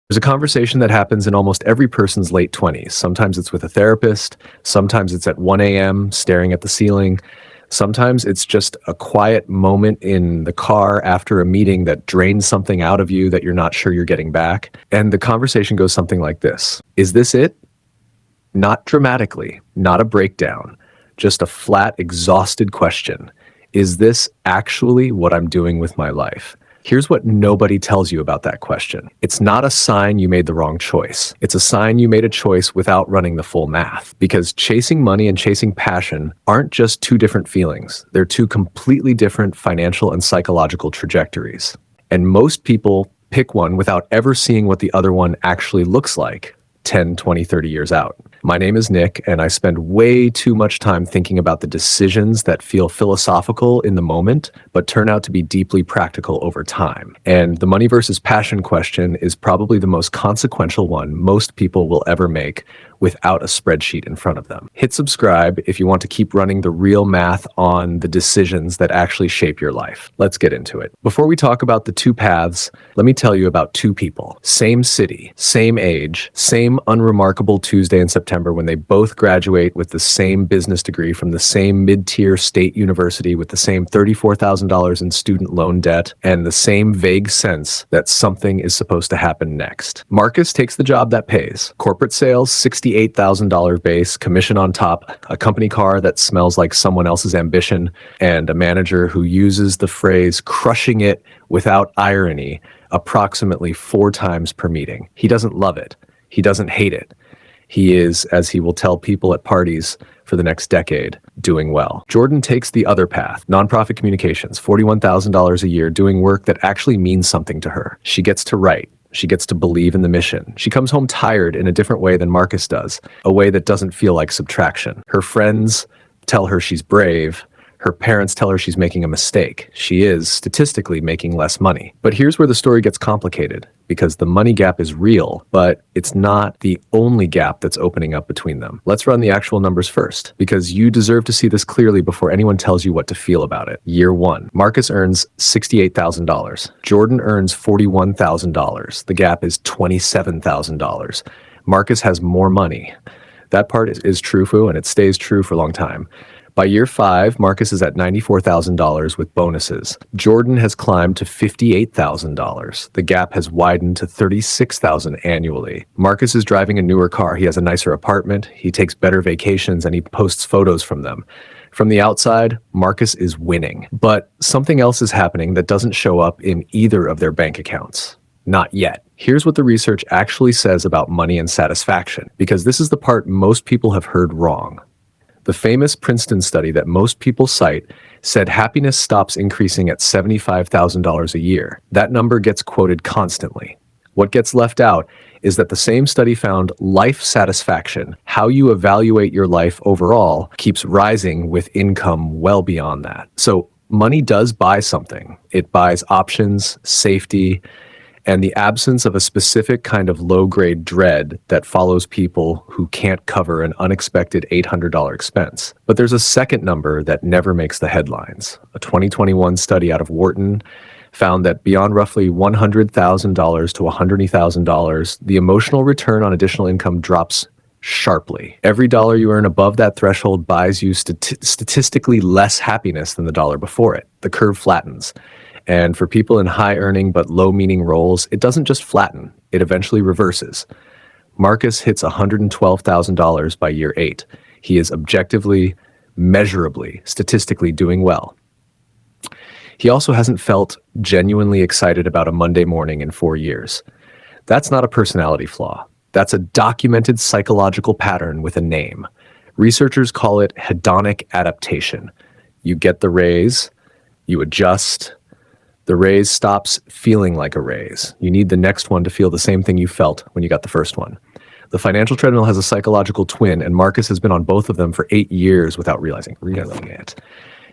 There's a conversation that happens in almost every person's late 20s. Sometimes it's with a therapist, sometimes it's at 1 a.m. staring at the ceiling. Sometimes it's just a quiet moment in the car after a meeting that drains something out of you that you're not sure you're getting back. And the conversation goes something like this. Is this it? Not dramatically, not a breakdown, just a flat, exhausted question. Is this actually what I'm doing with my life? Here's what nobody tells you about that question. It's not a sign you made the wrong choice. It's a sign you made a choice without running the full math. Because chasing money and chasing passion aren't just two different feelings. They're two completely different financial and psychological trajectories. And most people pick one without ever seeing what the other one actually looks like 10, 20, 30 years out. My name is Nick, and I spend way too much time thinking about the decisions that feel philosophical in the moment, but turn out to be deeply practical over time. And the money versus passion question is probably the most consequential one most people will ever make without a spreadsheet in front of them. Hit subscribe if you want to keep running the real math on the decisions that actually shape your life. Let's get into it. Before we talk about the two paths, let me tell you about two people. Same city, same age, same unremarkable Tuesday in September when they both graduate with the same business degree from the same mid-tier state university with the same $34,000 in student loan debt and the same vague sense that something is supposed to happen next. Marcus takes the job that pays. Corporate sales, $68,000 base, commission on top, a company car that smells like someone else's ambition, and a manager who uses the phrase crushing it without irony approximately 4 times per meeting. He doesn't love it. He doesn't hate it. He is, as he will tell people at parties for the next decade, doing well. Jordan takes the other path, nonprofit communications, $41,000 a year, doing work that actually means something to her. She gets to write. She gets to believe in the mission. She comes home tired in a different way than Marcus does, a way that doesn't feel like subtraction. Her friends tell her she's brave. Her parents tell her she's making a mistake. She is, statistically, making less money. But here's where the story gets complicated, because the money gap is real, but it's not the only gap that's opening up between them. Let's run the actual numbers first, because you deserve to see this clearly before anyone tells you what to feel about it. Year 1, Marcus earns $68,000. Jordan earns $41,000. The gap is $27,000. Marcus has more money. That part is true, Fu, and it stays true for a long time. By year 5, Marcus is at $94,000 with bonuses. Jordan has climbed to $58,000. The gap has widened to $36,000 annually. Marcus is driving a newer car. He has a nicer apartment. He takes better vacations, and he posts photos from them. From the outside, Marcus is winning. But something else is happening that doesn't show up in either of their bank accounts. Not yet. Here's what the research actually says about money and satisfaction, because this is the part most people have heard wrong. The famous Princeton study that most people cite said happiness stops increasing at $75,000 a year. That number gets quoted constantly. What gets left out is that the same study found life satisfaction, how you evaluate your life overall, keeps rising with income well beyond that. So money does buy something. It buys options, safety, and the absence of a specific kind of low-grade dread that follows people who can't cover an unexpected $800 expense. But there's a second number that never makes the headlines. A 2021 study out of Wharton found that beyond roughly $100,000 to $120,000, the emotional return on additional income drops sharply. Every dollar you earn above that threshold buys you statistically less happiness than the dollar before it. The curve flattens. And for people in high-earning but low-meaning roles, it doesn't just flatten, it eventually reverses. Marcus hits $112,000 by year 8. He is objectively, measurably, statistically doing well. He also hasn't felt genuinely excited about a Monday morning in 4 years. That's not a personality flaw. That's a documented psychological pattern with a name. Researchers call it hedonic adaptation. You get the raise, you adjust. The raise stops feeling like a raise. You need the next one to feel the same thing you felt when you got the first one. The financial treadmill has a psychological twin, and Marcus has been on both of them for 8 years without realizing it.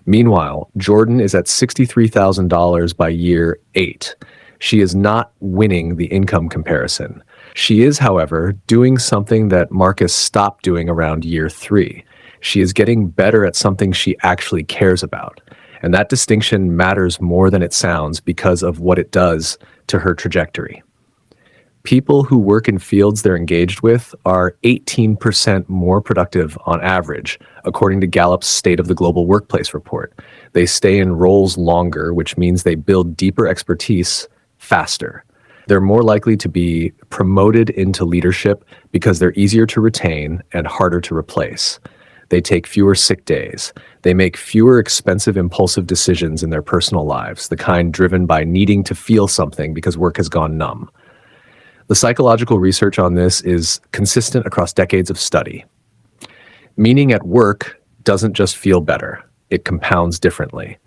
Meanwhile, Jordan is at $63,000 by year 8. She is not winning the income comparison. She is, however, doing something that Marcus stopped doing around year 3. She is getting better at something she actually cares about. And that distinction matters more than it sounds because of what it does to her trajectory. People who work in fields they're engaged with are 18% more productive on average, according to Gallup's State of the Global Workplace report. They stay in roles longer, which means they build deeper expertise faster. They're more likely to be promoted into leadership because they're easier to retain and harder to replace. They take fewer sick days. They make fewer expensive, impulsive decisions in their personal lives, the kind driven by needing to feel something because work has gone numb. The psychological research on this is consistent across decades of study. Meaning at work doesn't just feel better, it compounds differently.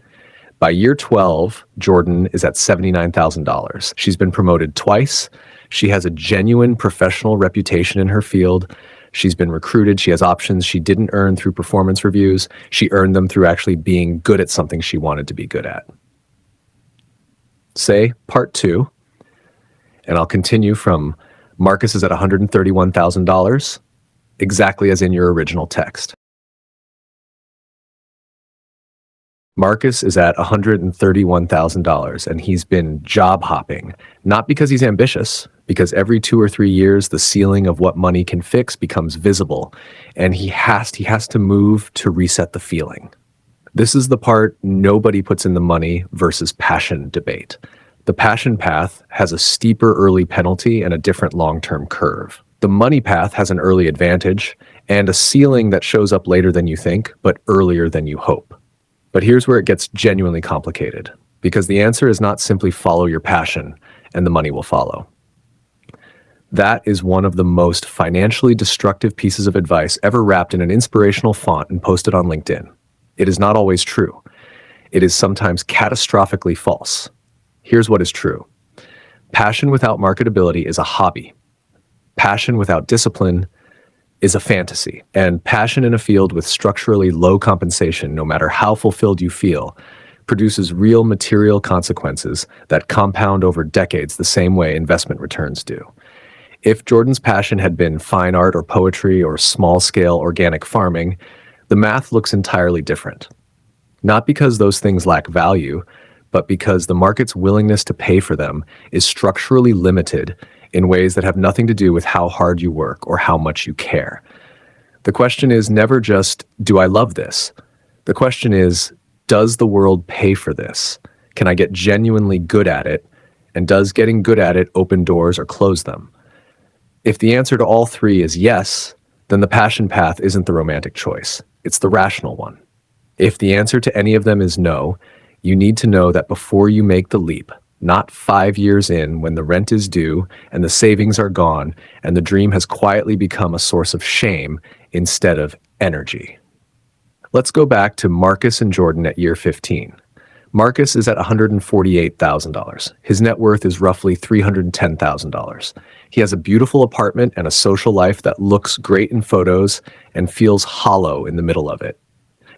By year 12, Jordan is at $79,000. She's been promoted twice. She has a genuine professional reputation in her field. She's been recruited. She has options she didn't earn through performance reviews. She earned them through actually being good at something she wanted to be good at. Say, part 2. And I'll continue from Marcus is at $131,000, exactly as in your original text. Marcus is at $131,000, and he's been job hopping, not because he's ambitious, because every 2 or 3 years, the ceiling of what money can fix becomes visible, and he has to move to reset the feeling. This is the part nobody puts in the money versus passion debate. The passion path has a steeper early penalty and a different long-term curve. The money path has an early advantage and a ceiling that shows up later than you think, but earlier than you hope. But here's where it gets genuinely complicated, because the answer is not simply follow your passion and the money will follow. That is one of the most financially destructive pieces of advice ever wrapped in an inspirational font and posted on LinkedIn. It is not always true. It is sometimes catastrophically false. Here's what is true. Passion without marketability is a hobby. Passion without discipline is a fantasy. And passion in a field with structurally low compensation, no matter how fulfilled you feel, produces real material consequences that compound over decades the same way investment returns do. If Jordan's passion had been fine art or poetry or small-scale organic farming, the math looks entirely different. Not because those things lack value, but because the market's willingness to pay for them is structurally limited in ways that have nothing to do with how hard you work or how much you care. The question is never just, do I love this? The question is, does the world pay for this? Can I get genuinely good at it? And does getting good at it open doors or close them? If the answer to all three is yes, then the passion path isn't the romantic choice. It's the rational one. If the answer to any of them is no, you need to know that before you make the leap, not 5 years in when the rent is due and the savings are gone and the dream has quietly become a source of shame instead of energy. Let's go back to Marcus and Jordan at year 15. Marcus is at $148,000. His net worth is roughly $310,000. He has a beautiful apartment and a social life that looks great in photos and feels hollow in the middle of it.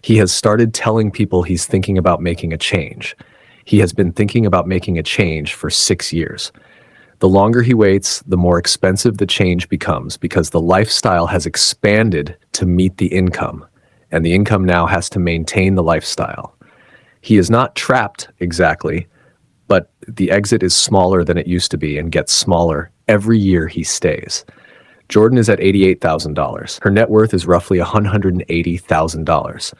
He has started telling people he's thinking about making a change. He has been thinking about making a change for 6 years. The longer he waits, the more expensive the change becomes because the lifestyle has expanded to meet the income, and the income now has to maintain the lifestyle. He is not trapped exactly, but the exit is smaller than it used to be and gets smaller every year he stays. Jordan is at $88,000. Her net worth is roughly $180,000.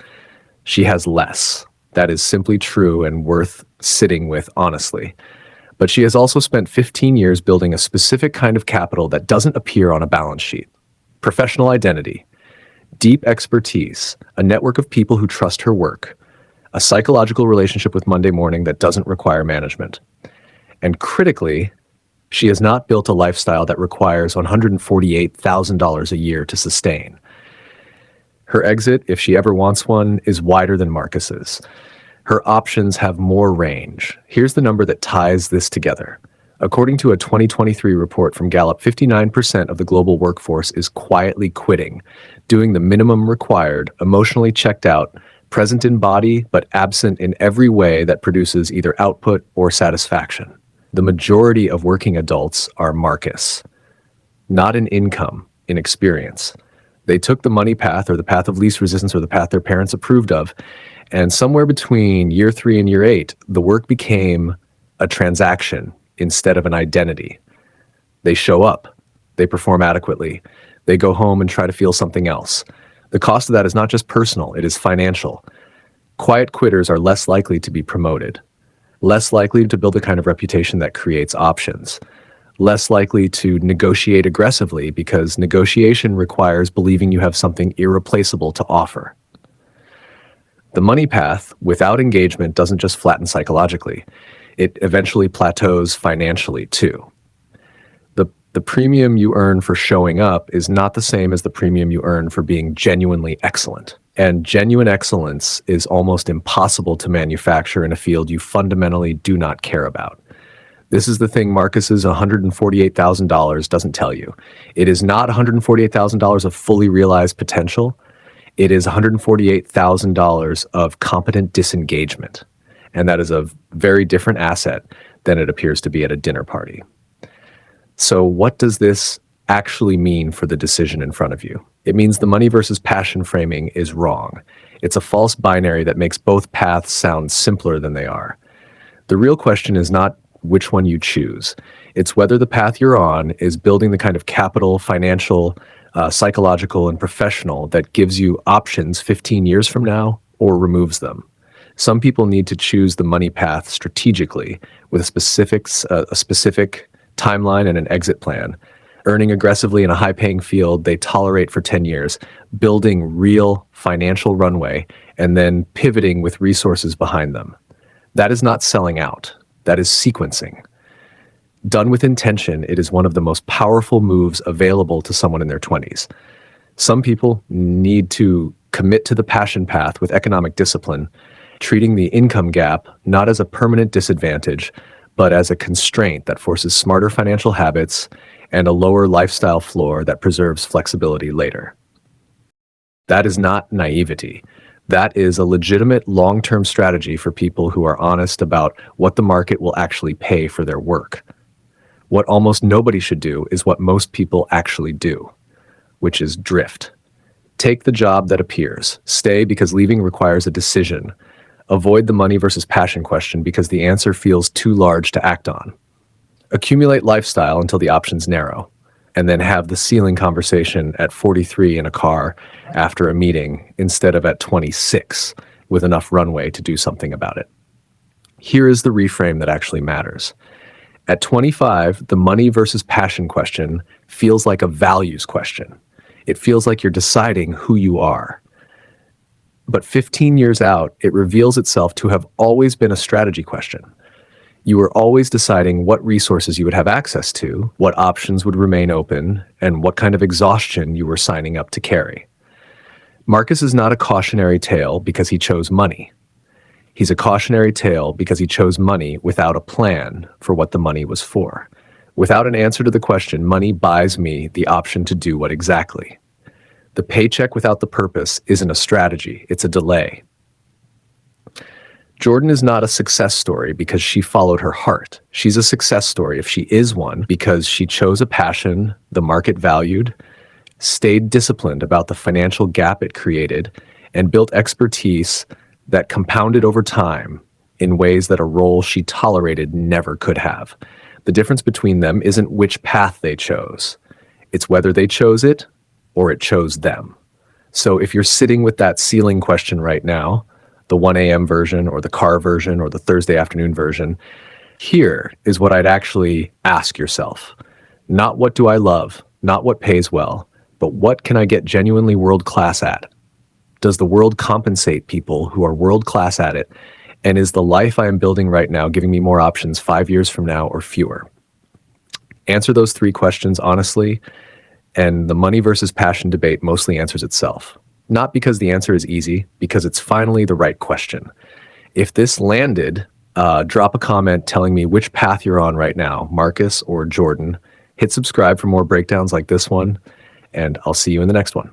She has less. That is simply true and worth sitting with honestly. But she has also spent 15 years building a specific kind of capital that doesn't appear on a balance sheet. Professional identity, deep expertise, a network of people who trust her work, a psychological relationship with Monday morning that doesn't require management. And critically, she has not built a lifestyle that requires $148,000 a year to sustain. Her exit, if she ever wants one, is wider than Marcus's. Her options have more range. Here's the number that ties this together. According to a 2023 report from Gallup, 59% of the global workforce is quietly quitting, doing the minimum required, emotionally checked out, present in body, but absent in every way that produces either output or satisfaction. The majority of working adults are Marcus, not in income, in experience. They took the money path or the path of least resistance or the path their parents approved of, and somewhere between year 3 and year 8, the work became a transaction instead of an identity. They show up. They perform adequately. They go home and try to feel something else. The cost of that is not just personal, it is financial. Quiet quitters are less likely to be promoted, less likely to build a kind of reputation that creates options, less likely to negotiate aggressively because negotiation requires believing you have something irreplaceable to offer. The money path without engagement doesn't just flatten psychologically, it eventually plateaus financially too. The premium you earn for showing up is not the same as the premium you earn for being genuinely excellent. And genuine excellence is almost impossible to manufacture in a field you fundamentally do not care about. This is the thing Marcus's $148,000 doesn't tell you. It is not $148,000 of fully realized potential. It is $148,000 of competent disengagement. And that is a very different asset than it appears to be at a dinner party. So what does this actually mean for the decision in front of you? It means the money versus passion framing is wrong. It's a false binary that makes both paths sound simpler than they are. The real question is not which one you choose. It's whether the path you're on is building the kind of capital, financial, psychological, and professional that gives you options 15 years from now or removes them. Some people need to choose the money path strategically with a specific timeline and an exit plan, earning aggressively in a high-paying field they tolerate for 10 years, building real financial runway, and then pivoting with resources behind them. That is not selling out. That is sequencing. Done with intention, it is one of the most powerful moves available to someone in their 20s. Some people need to commit to the passion path with economic discipline, treating the income gap not as a permanent disadvantage, but as a constraint that forces smarter financial habits and a lower lifestyle floor that preserves flexibility later. That is not naivety. That is a legitimate long-term strategy for people who are honest about what the market will actually pay for their work. What almost nobody should do is what most people actually do, which is drift. Take the job that appears. Stay because leaving requires a decision. Avoid the money versus passion question because the answer feels too large to act on. Accumulate lifestyle until the options narrow, and then have the ceiling conversation at 43 in a car after a meeting instead of at 26 with enough runway to do something about it. Here is the reframe that actually matters. At 25, the money versus passion question feels like a values question. It feels like you're deciding who you are. But 15 years out, it reveals itself to have always been a strategy question. You were always deciding what resources you would have access to, what options would remain open, and what kind of exhaustion you were signing up to carry. Marcus is not a cautionary tale because he chose money. He's a cautionary tale because he chose money without a plan for what the money was for. Without an answer to the question, money buys me the option to do what exactly. The paycheck without the purpose isn't a strategy, it's a delay. Jordan is not a success story because she followed her heart. She's a success story, if she is one, because she chose a passion the market valued, stayed disciplined about the financial gap it created, and built expertise that compounded over time in ways that a role she tolerated never could have. The difference between them isn't which path they chose. It's whether they chose it or it chose them. So if you're sitting with that ceiling question right now, the 1 a.m. version or the car version or the Thursday afternoon version, here is what I'd actually ask yourself. Not what do I love, not what pays well, but what can I get genuinely world-class at? Does the world compensate people who are world-class at it? And is the life I am building right now giving me more options 5 years from now or fewer? Answer those 3 questions honestly, and the money versus passion debate mostly answers itself. Not because the answer is easy, because it's finally the right question. If this landed, drop a comment telling me which path you're on right now, Marcus or Jordan. Hit subscribe for more breakdowns like this one, and I'll see you in the next one.